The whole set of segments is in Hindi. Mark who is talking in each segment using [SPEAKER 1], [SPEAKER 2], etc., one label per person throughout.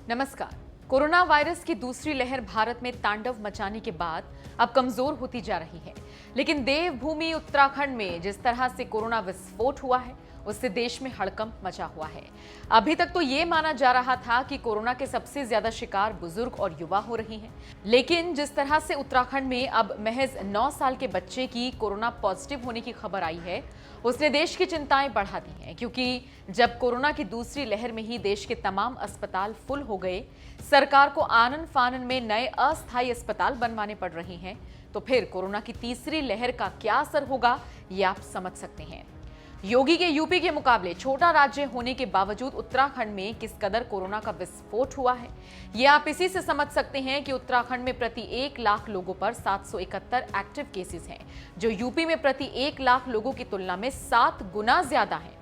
[SPEAKER 1] नमस्कार। कोरोना वायरस की दूसरी लहर भारत में तांडव मचाने के बाद अब कमजोर होती जा रही है, लेकिन देवभूमि उत्तराखंड में जिस तरह से कोरोना विस्फोट हुआ है उससे देश में हड़कंप मचा हुआ है। अभी तक तो ये माना जा रहा था कि कोरोना के सबसे ज्यादा शिकार बुजुर्ग और युवा हो रहे हैं, लेकिन जिस तरह से उत्तराखंड में अब महज 9 साल के बच्चे की कोरोना पॉजिटिव होने की खबर आई है, उसने देश की चिंताएं बढ़ा दी हैं। क्योंकि जब कोरोना की दूसरी लहर में ही देश के तमाम अस्पताल फुल हो गए, सरकार को आनन फानन में नए अस्थायी अस्पताल बनवाने पड़ रहे हैं, तो फिर कोरोना की तीसरी लहर का क्या असर होगा ये आप समझ सकते हैं। योगी के यूपी के मुकाबले छोटा राज्य होने के बावजूद उत्तराखंड में किस कदर कोरोना का विस्फोट हुआ है, ये आप इसी से समझ सकते हैं कि उत्तराखंड में प्रति 1 लाख लोगों पर 771 एक्टिव केसेस हैं, जो यूपी में प्रति 1 लाख लोगों की तुलना में 7 गुना ज्यादा है।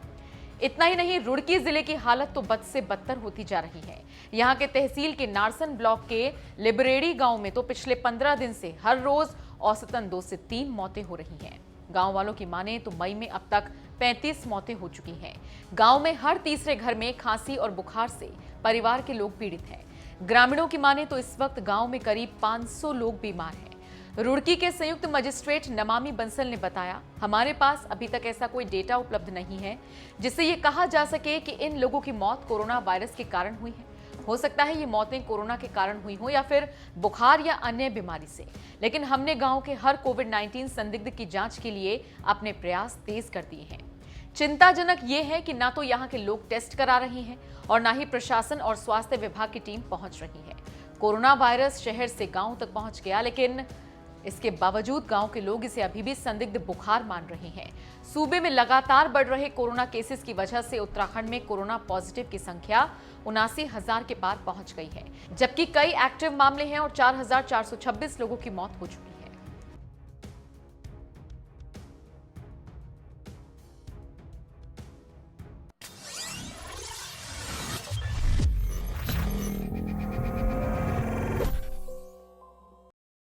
[SPEAKER 1] इतना ही नहीं, रुड़की जिले की हालत तो बद से बदतर होती जा रही है। यहाँ के तहसील के नारसन ब्लॉक के लिबरेडी गांव में तो पिछले 15 दिन से हर रोज औसतन 2 से 3 मौतें हो रही हैं। गांव वालों की माने तो मई में अब तक 35 मौतें हो चुकी हैं। गांव में हर तीसरे घर में खांसी और बुखार से परिवार के लोग पीड़ित हैं। ग्रामीणों की माने तो इस वक्त गांव में करीब 500 लोग बीमार हैं। रुड़की के संयुक्त मजिस्ट्रेट नमामि बंसल ने बताया, हमारे पास अभी तक ऐसा कोई डेटा उपलब्ध नहीं है जिससे ये कहा जा सके कि इन लोगों की मौत कोरोना वायरस के कारण हुई है। हो सकता है ये मौतें कोरोना के कारण हुई हो या फिर बुखार या अन्य बीमारी से, लेकिन हमने गांव के हर कोविड-19 संदिग्ध की जांच के लिए अपने प्रयास तेज कर दिए हैं। चिंताजनक ये है कि ना तो यहाँ के लोग टेस्ट करा रहे हैं और ना ही प्रशासन और स्वास्थ्य विभाग की टीम पहुंच रही है। कोरोना वायरस शहर से गांव तक पहुंच गया, लेकिन इसके बावजूद गांव के लोग इसे अभी भी संदिग्ध बुखार मान रहे हैं। सूबे में लगातार बढ़ रहे कोरोना केसेस की वजह से उत्तराखंड में कोरोना पॉजिटिव की संख्या 79,000 के पार पहुंच गई है, जबकि कई एक्टिव मामले हैं और 4,426 लोगों की मौत हो चुकी है।